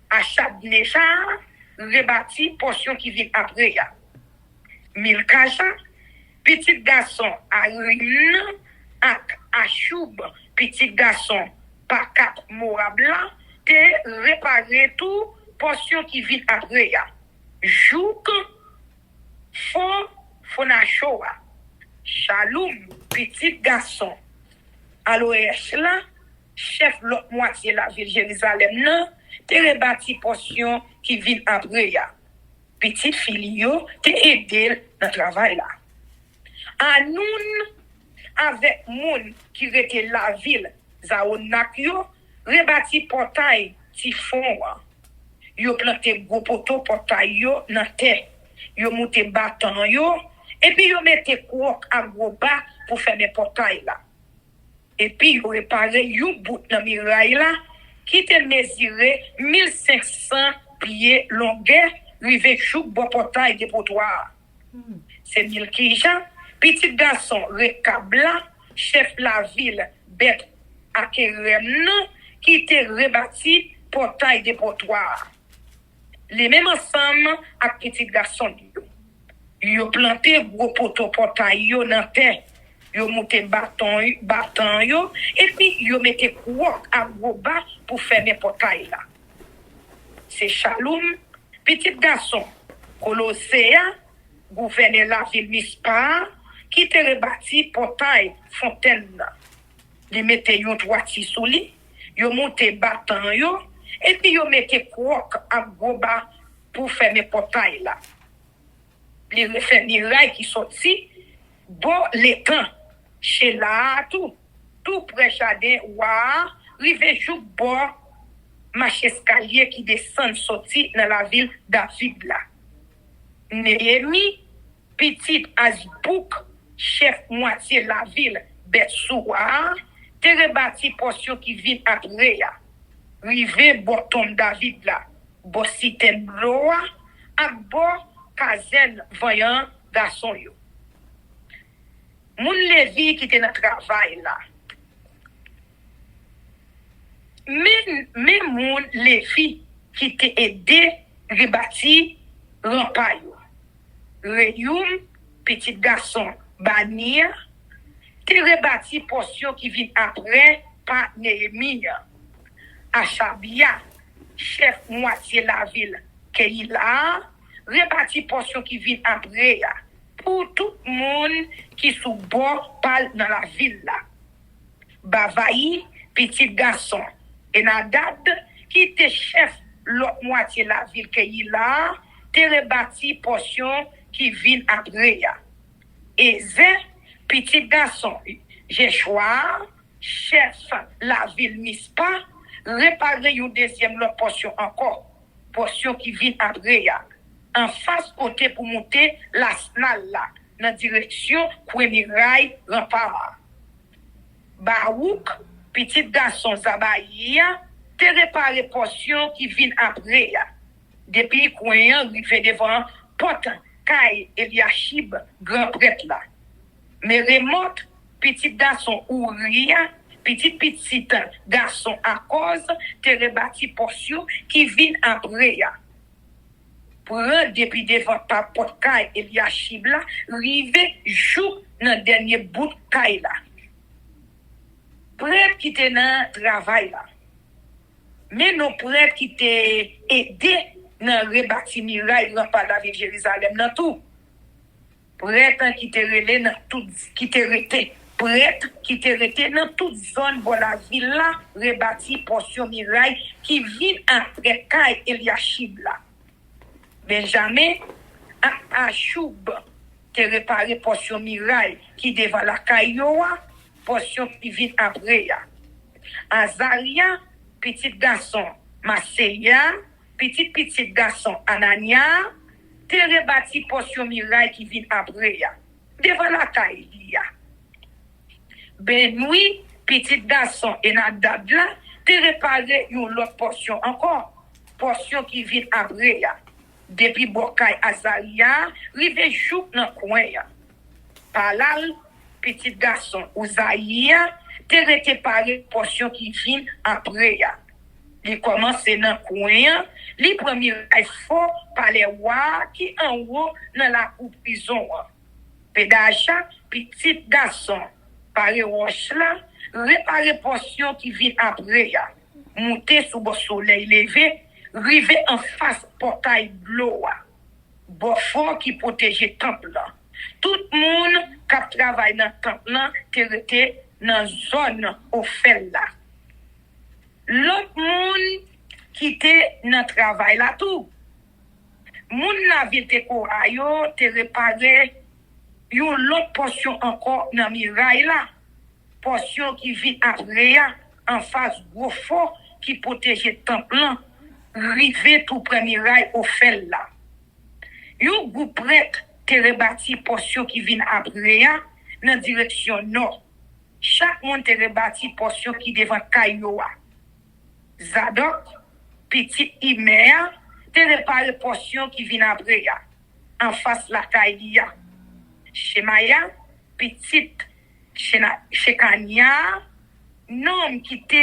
à Chabnechar, rebâti portion qui vient après ya. Milkaja, petit garçon, à Rimn, à Achoub, petit garçon, par Cap Morabla, te réparé tout portion qui vient après ya. Jouk, Fonachoa, Chaloum, petit garçon. Alors, là, chef l'autre moitié la ville de Jérusalem, non, te rebâti portion qui vient après ya. Petite fille, te aidé dans le travail là. Anoun, avec moun qui était la ville, Zaonak yo, rebâti portail, tifon, yo planté gros poteau portail yo nan terre. Yo monté bâton yo, et puis yo mette quoi à gros bas pour faire mes portails là. Et puis yo réparé yon bout dans muraille là, qui te mesuré 1500 pieds longueur, rive chou bon portail de potoir. C'est Milkija, petit garçon Rekabla, chef la ville Beth Akerem, qui te rebâti portail de potoir. Les mêmes ensemble avec petit garçon yo. Yo planté gros poteau portail yo dans terre. Yo monté bâton yo et puis yo mette quoi à gros bas pour faire mes portails là. C'est Chaloum, petit garçon Colosséa, gouverneur la ville Mispa, qui te rebâti portail fontaine là. Li mette yon toiti sous li, yo monté bâton yo. Et puis, yo mette quoi à Goba pour faire mes portails là. Les murailles qui sorti, bon, les temps, chez là, tout près jardin, ouah, rive jou bon, marche escalier qui descend sorti dans la ville David là. Néhémie, petit Azbouk, chef moitié la ville Betsoua, te rebâti portion qui vient après ya. Rive bottom David là, bo siten bloa, ak bo kazen voyant garçon yo. Moun Levi qui te nan travail là. Mais moun Levi qui te aidé rebâti rempart yo. Reyoum, petit garçon Bania, te rebâti portion qui vient après par Néhémie. Achabia, chef moitié la ville, Keila, rebâti portion qui vient après, pour tout le monde qui sous bord parle dans la ville là. Bavaï, petit garçon, et Nadad, qui était chef l'autre moitié la ville, Keila, te rebâti portion qui vient après. Et petit garçon, Jéchoua, chef la ville Mispa, réparer une deuxième portion encore, portion qui vient après, en face côté pour monter la snal là, dans direction Kouemirail rempart. Barouk, petit garçon Zabaïa, te réparer portion qui vient après, depuis Kouen rive devant porte Kai Eliashib, grand prêtre là. Mais remonte, petit garçon Ouria, petit garçon à cause te rebâti portion qui vient après ya. Prends depuis devant ta porte Kai Eliashib là, rive jour dans dernier bout Kai là. Prêtre qui te dans travail là. Mais non prêtre qui te aidé dans rebâti muraille rempart la ville Jérusalem dans tout. Prêtre qui te relé dans tout qui te rete prêtre qui te rete dans toute zone de la ville là, rebâti portion miraille qui vient après Kai Eliashib là. Benjamin à Achoub te réparé portion miraille qui devant la Kayoa, portion qui vient après ya. Azaria, petit garçon, Maseya, petit garçon, Anania, te rebâti portion miraille qui vient après ya. Devant la Kaïlia. Benoui, petit garçon, et Nadab là, te réparé une autre portion encore. Portion qui vient après ya. Depuis Bokay Azaria, rive jouk dans coin ya. Palal, petit garçon, Ouzaïa, te réparé portion qui vient après ya. Il commence dans coin, les premiers fort par les rois qui en haut dans la prison. Pédacha, petit garçon, par les roches là, réparer portion qui vient après ya. Monter sous le soleil levé, rive en face portail bleu. Bon fort qui protège le temple là. Tout le monde qui travaille dans le temple là, te dans zone au fait là. L'autre monde qui était dans le travail là tout. Moun la ville te korayo te réparé yon l'autre portion encore dans miraille là. Portion qui vit après en face gros fort qui protège le temple là. Rive tout premier rail au fait là. Yon groupe prêtre te rebâti portion qui vient après dans direction nord. Chaque monde te rebâti portion qui devant Kayoa. Zadok, petit Imer, te réparé portion qui vient après en face la Kaïlia. Shemaya, petit Shekania, nom qui te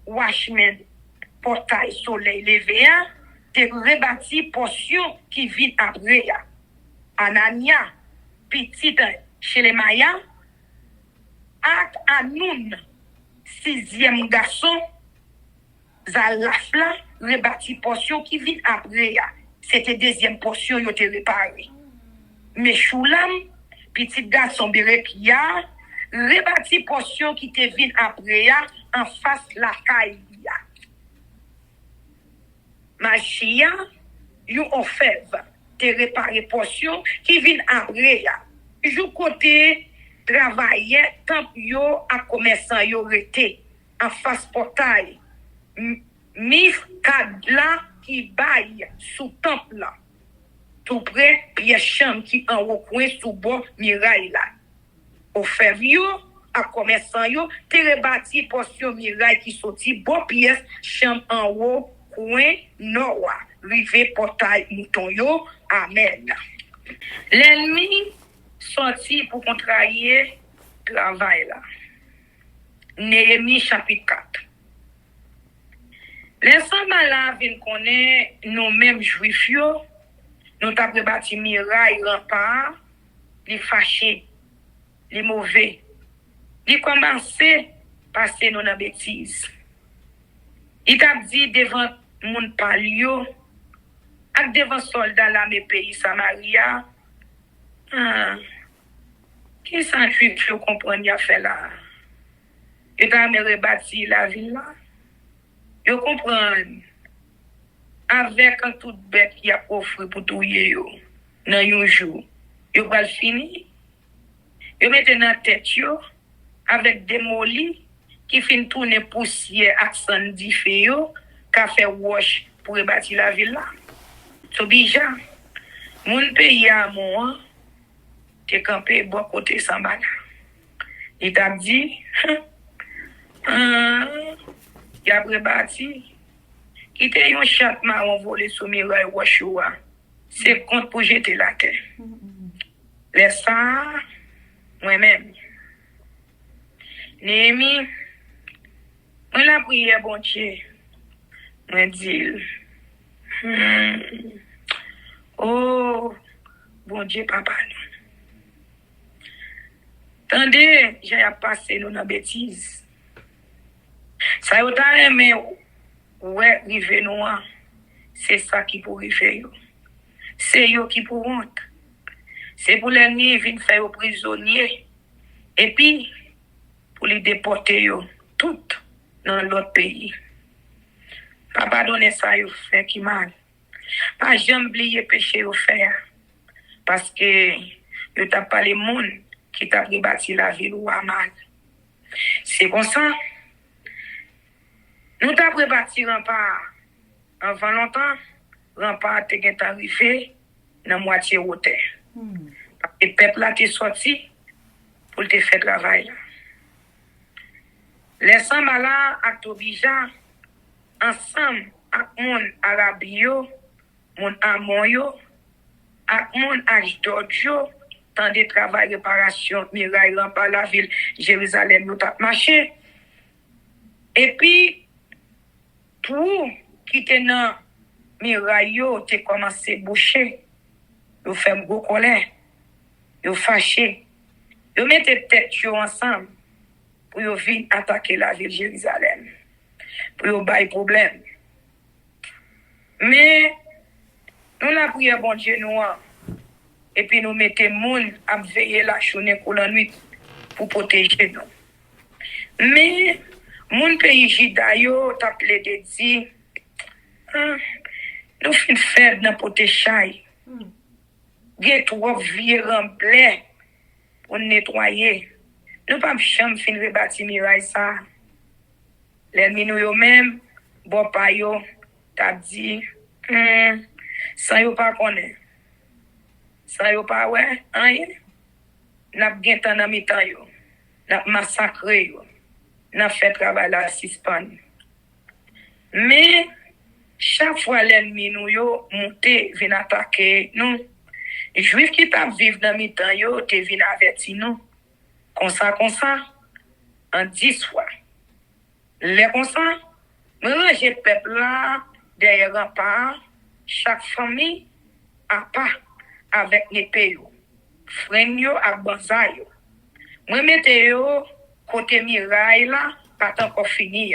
watchman portail soleil levé, te rebâti portion qui vient après. Anania, petit Shelemaya, ak Anoun, sixième garçon, Zalafla, rebâti portion qui vient après. C'était deuxième portion, yo te réparé. Mais Choulam, petit garçon Berekia, rebâti portion qui te vient après en face la Kaïlia. Machia, yon ofève, te réparé portion qui vient après. Jou côté travailler tant yo à commerçant yo rete en face portail. Mif kadla qui baille sous temple là. Tout près pièce chambre qui en haut coin sous bord miraille là. Au février à commerçant yo te rebâti portion miraille qui sorti bon pièce chambre en haut coin nord rive portail mouton yo amen. L'ennemi sorti pour contrarier travail là. Néhémie chapitre 4. Les semblables là viennent connaître nous-mêmes juifs yo, nous t'a bâti miraille rempart, les fâchés, les mauvais. Ils commencent passer nous dans bêtise. Il t'a dit devant mon palio, ak devant soldat là mes pays Samaria, qui s'en juif yo comprendre y a fait là. Il t'a me rebâti la ville là. Yo comprendre avec un tout bête qui a offert pour touyer yo dans un jour. Yo va fini. Yo mette dans tête yo avec des molis qui fin tourner poussière accent di fait yo qu'a fait wash pour rebâtir la ville là. So bija mon pays à moi te campé bon côté Sambala. Il t'a dit il a rebâti qui était un chat marron volé sous miraille Washoua. C'est compte pour jeter la terre. Laisse ça, moi-même. Néhémie, moi la prière, bon Dieu, moi dis, oh, bon Dieu, papa. Tendez, j'ai passé nous dans bêtise. Ça y est, mais ouais, rive noir, c'est ça qui pour rive. C'est eux qui pour honte. C'est pour l'ennemi venir faire aux prisonniers. Et puis, pour les déporter yo, tout dans l'autre pays. Pas pardonner ça yo fait qui mal. Pas jamais oublier péché yo fait. Parce que yo t'a pas les monde qui t'a rebâti la ville ou à mal. C'est comme ça. Nous t'a rebâti rempart. Avant longtemps, rempart t'est arrivé dans moitié hauteur. Parce que le peuple là t'est sorti pour te faire travail. Les Sambala ak Tobija, ensemble ak mon Arabio, mon Amon yo, ak mon Ashdod yo, tant de travail réparation, miraille par la ville Jérusalem nous t'a marché. Et puis, pour quitter dans miraille yo, t'es commencé boucher, yo fait gros colère, yo fâché, yo mette tête yo ensemble pour yo venir attaquer la ville Jérusalem, pour yo bail problème. Mais nous la prière bon Dieu nous et puis nous mettons moun à veiller la journée pour la nuit pour protéger nous. Mais moun pays Jida yo t'a plaidé dit nous fin faire dans protéger. Get trop vieux rempli pour nettoyer. Nous pas jamais fin rebâtir miraille ça. L'ennemi nous yo même bon pa yo t'a dit sans yo pas connaît. Sans yo pas ouais rien. N'a gen tan dans mi temps yo. N'a massacré yo. N'a fait travail la suspend. Mais chaque fois l'ennemi nous yo monter vient attaquer nous. Juif qui t'a vivre dans mi temps yo te vient avertir nous. Comme ça, en 10 fois. Les comme ça, nous rangeons le peuple là, derrière un pas, chaque famille a pas avec les pays. Frère yo a banza yo. Moi mette yo côté miraille là, pas encore fini.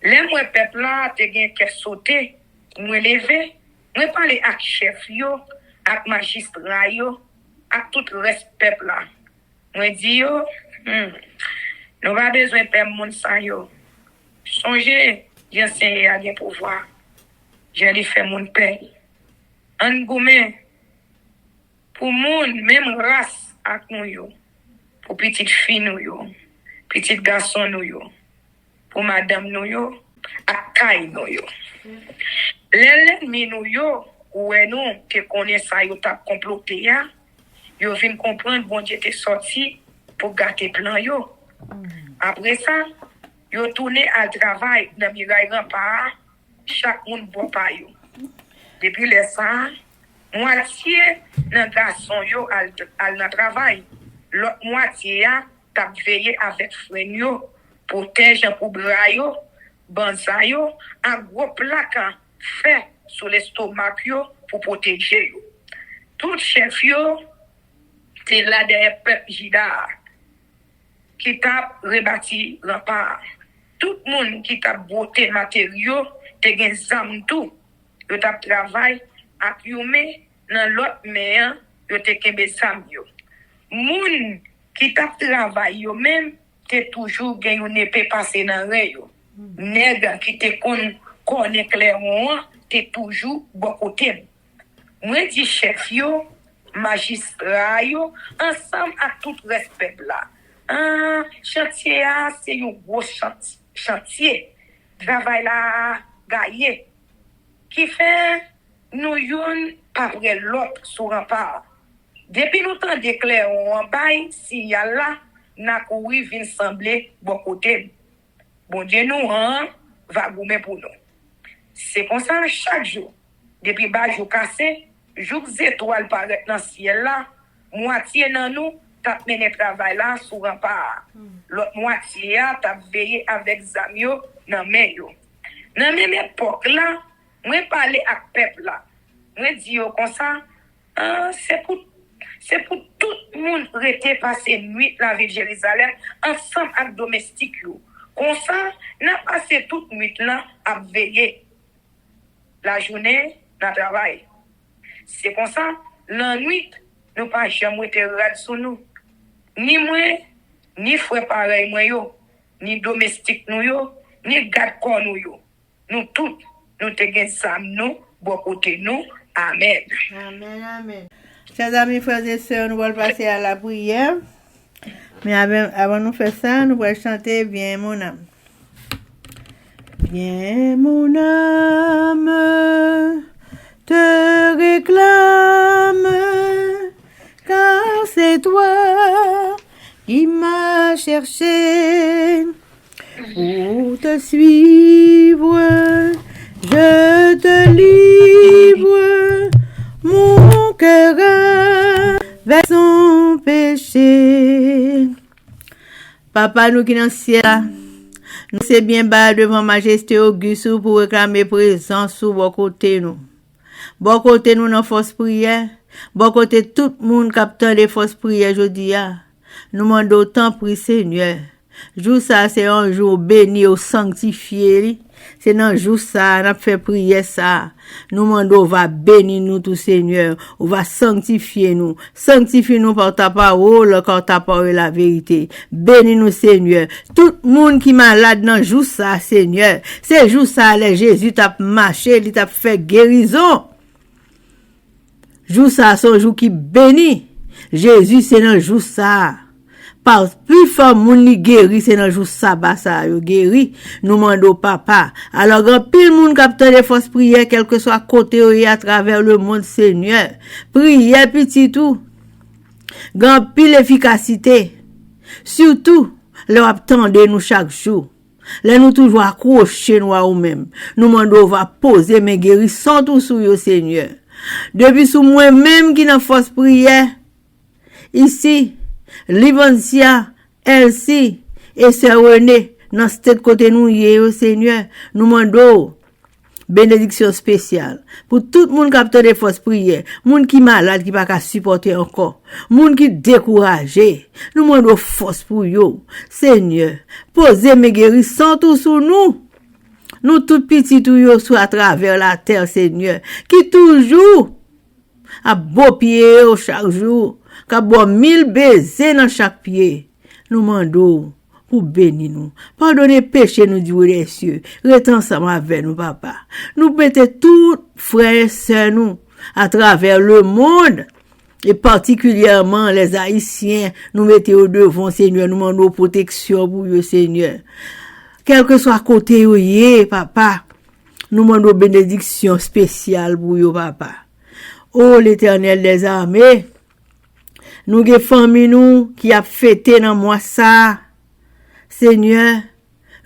Les moi peuple là, te gen ke sauter, moi lever, moi parler avec chef yo, avec magistrat yo, avec tout le reste peuple là. Moi dis yo, nous pas besoin de perdre mon sang yo. Songez, j'ai enseigné à bien pouvoir. J'ai lui fait mon paix. En goumé, pour moun, même race avec nous yo. Pour petite fille nous yo. Petit garçon nous yo. Pour madame nous yo. À caille nous yo. L'ennemi nous yo, ou nous, qui connaît ça yo t'a comploté ya. Yo vient comprendre bon Dieu t'est sorti pour gâter plan yo. Après ça, yo tourné à travail dans miraille rempart, chaque monde bon pa yo. Depuis les ça, moitié dans garçon yo al dans travail, l'autre moitié a t'a veillé avec frère yo, protège pour bras yo, banza yo, un gros plaque fait sur l'estomac yo pour protéger yo. Tout chef yo c'est là des peuples Jida qui t'a rebâti rempart. Tout le monde qui t'a beauté matériaux, te gen zam tout, yo t'a travail ak yume dans l'autre main, yo te kembe zam yo. Moun qui t'a travail yo même, te toujours gen yon épée passé dans ren yo. Nèg qui te connaît clairement, te toujours bon côté. Moi di chef yo, magistrat yo, ensemble à tout respect là. Chantier c'est un gros chantier. Travail là gaillé. Qui fait nous yon pas vrai l'autre sur rempart. Depuis nous temps déclare en bail si y a là n'a couru vinn sembler bon côté. Bon Dieu nous va goumer pour nous. C'est comme ça chaque jour. Depuis bas jour cassé, jour étoiles paraît dans ciel là, moitié dans nous t'a mené travail là sur rempart. L'autre moitié t'a veillé avec zamio dans main yo. Dans même époque là, moi parler avec peuple là. Moi dis comme ça, c'est pour tout le monde rester passer nuit la ville de Jérusalem ensemble avec domestique yo. Comme ça, n'a passé toute nuit là à veiller. La journée, dans travail. C'est comme ça, la nuit, nous pas jamais été rad sur nous. Ni moi, ni frère pareil moi yo, ni domestique nous yo, ni garde corps nous yo. Nous tous, nous te gen sam nous, bon côté nous. Amen. Amen, amen. Chers amis, frères et sœurs, nous allons passer à la prière. Mais avant de faire ça, nous allons chanter Viens mon âme. Viens mon âme, te réclame, car c'est toi qui m'as cherché pour te suivre. Je te livre mon cœur vers son péché. Papa, nous qui dans le ciel, nous c'est bien bas devant majesté auguste pour réclamer présence sur vos côtés nous. Bon côté nous dans force prière, bon côté tout le monde captant les forces prières aujourd'hui. Nous demandons autant pour Seigneur. Jour ça c'est un jour béni au sanctifié. C'est dans jour ça, on a fait prier ça. Nous demandons, on va bénir nous tout Seigneur. On va sanctifier nous. Sanctifie nous par ta parole, car ta parole est la vérité. Bénis nous Seigneur. Tout le monde qui est malade dans jour ça, Seigneur. C'est jour ça, les Jésus t'a marché, il t'a fait guérison. Jour ça, c'est un jour qui bénit. Jésus, c'est dans jour ça. Par plus fort moun li guéri, c'est dans jour sabbat ça yo guéri. Nous mandons papa. Alors grand pile moun capteur des forces prières quel que soit côté ou à travers le monde Seigneur. Prière petit tout. Grand pile efficacité. Surtout, leur attendre nous chaque jour. Là nous toujours accrocher nous à nous-mêmes. Nous mandons va poser mes guérissons tout sur yo Seigneur. Depuis sous moi même qui dans force prière ici Livancia, Elsie et Sœur René, dans cette côté nous y au Seigneur, nous demandons bénédiction spéciale pour tout le monde qui a des forces prières, monde qui malade qui pas qu'à supporter encore, monde qui découragé, nous demandons force pour eux. Seigneur, posez mes guérissons tout sur nous. Nous tout petits tout yo sur à travers la terre Seigneur, qui toujours à beau pied chaque jour. Qu'a bon 1000 baisers dans chaque pied. Nous mandons pour bénir nous. Pardonnez péché nous du des cieux. Restez ensemble avec nous, papa. Nous mettons tous frères et sœurs nous à travers le monde. Et particulièrement les Haïtiens. Nous mettons au devant, Seigneur. Nous demandons protection pour eux, Seigneur. Quel que soit côté où papa. Nous demandons bénédiction spéciale pour eux, papa. Oh, l'Éternel des armées. Nous avons famille nous qui a fêté dans moi ça. Seigneur,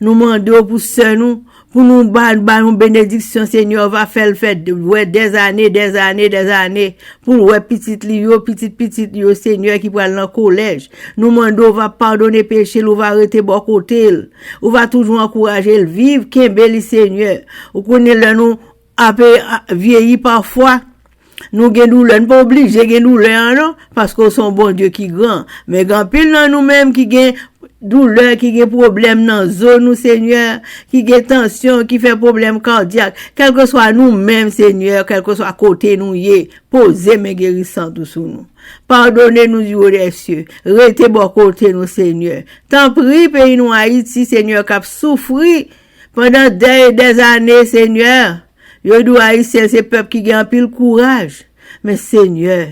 nous demandons pour ça nous, pour nous une bénédiction, Seigneur, va faire le fait des années, pour ouais petite lio, Seigneur, qui va dans le collège. Nous demandons, va pardonner péché, nous va arrêter bon côté, on va toujours encourager le vivre, qu'embelli, Seigneur. Vous connaissez le nous, vieilli parfois. Nous gen douleur, pas obligé gen douleur non parce que son bon Dieu qui grand, mais grand pile dans nous-mêmes qui gen douleur, qui gen problème dans zone nous Seigneur, qui gen tension, qui fait problème cardiaque, quel que soit nous-mêmes Seigneur, quel que soit côté nous yé, posez mes guérissants tout sous nous. Pardonnez-nous du haut des cieux, restez bon côté nous Seigneur. Tant prie pays nous Haïti Seigneur qui a souffri pendant des années Seigneur. Yo dou haïtien c'est peuple qui gagne pile courage. Mais Seigneur,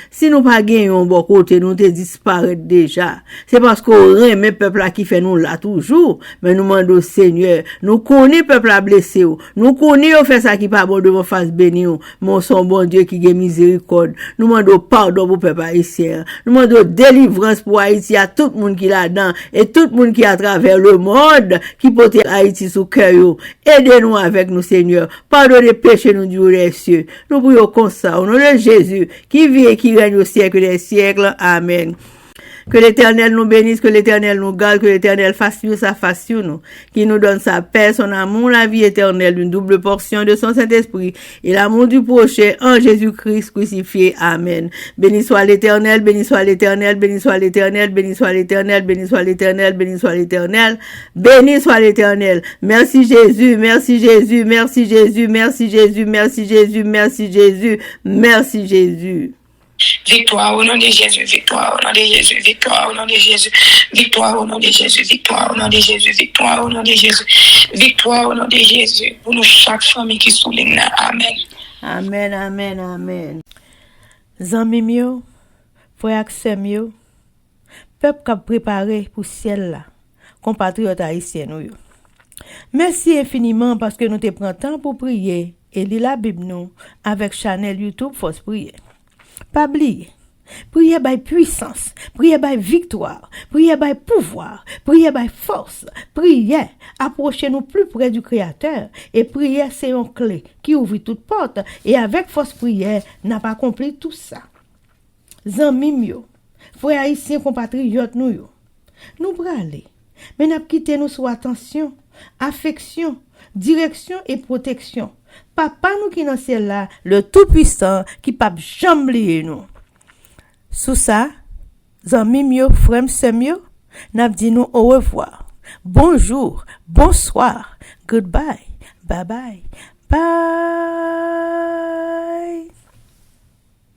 si nous pas gagnons bon côté, nous te disparaître déjà. C'est parce qu'on remet peuple là qui fait nous là toujours. Mais nous demandons Seigneur, nous connaissons peuple là blessé. Nous connaissons fait ça qui pas bon devant face béni. Mon son bon Dieu qui gagne miséricorde. Nous demandons pardon pour peuple haïtien. Nous demandons délivrance pour Haïti à tout le monde qui là-dedans et tout le monde qui à travers le monde qui porte Haïti sous cœur. Aidez-nous avec nous Seigneur. Pardonnez péché nous du haut des cieux. Nous prions comme ça au nom de Jésus qui vit et qui règne au siècle des siècles. Amen. Que l'Éternel nous bénisse, que l'Éternel nous garde, que l'Éternel fasse sa face sur nous, qui nous donne sa paix, son amour, la vie éternelle, une double portion de son Saint-Esprit et l'amour du prochain en Jésus-Christ crucifié. Amen. Béni soit l'Éternel, béni soit l'Éternel, béni soit l'Éternel, béni soit l'Éternel, béni soit l'Éternel, béni soit l'Éternel, béni soit l'Éternel. Merci Jésus, merci Jésus, merci Jésus, merci Jésus, merci Jésus, merci Jésus, merci Jésus. Victoire au nom de Jésus, victoire au nom de Jésus, victoire au nom de Jésus, victoire au nom de Jésus, victoire au nom de Jésus, victoire au nom de Jésus, victoire au nom de Jésus, pour nous chaque famille qui souligne. Amen. Amen, amen, amen. Zanmim yo, frère ak sèm yo, peuple qui a préparé pour ciel là, compatriotes haïtiens nous yo. Merci infiniment parce que nous te prenons temps pour prier et lire la Bible nous avec channel YouTube Force Prière. Pas oublier, prier by puissance, prier by victoire, prier by pouvoir, prier by force, prier, approchez-nous plus près du Créateur et prier c'est une clé qui ouvre toute porte et avec force prière n'a pas accompli tout ça. Zanmim yo, frères haïtiens compatriotes nous yo, nous braler, mais n'a quitté nous sous attention, affection, direction et protection. Papa nous qui dans ciel là, le tout-puissant qui pas jamais oublier nous. Sous ça, zanmim yo, frère sèm yo, n'a dit nous au revoir. Bonjour, bonsoir, goodbye, bye bye, bye.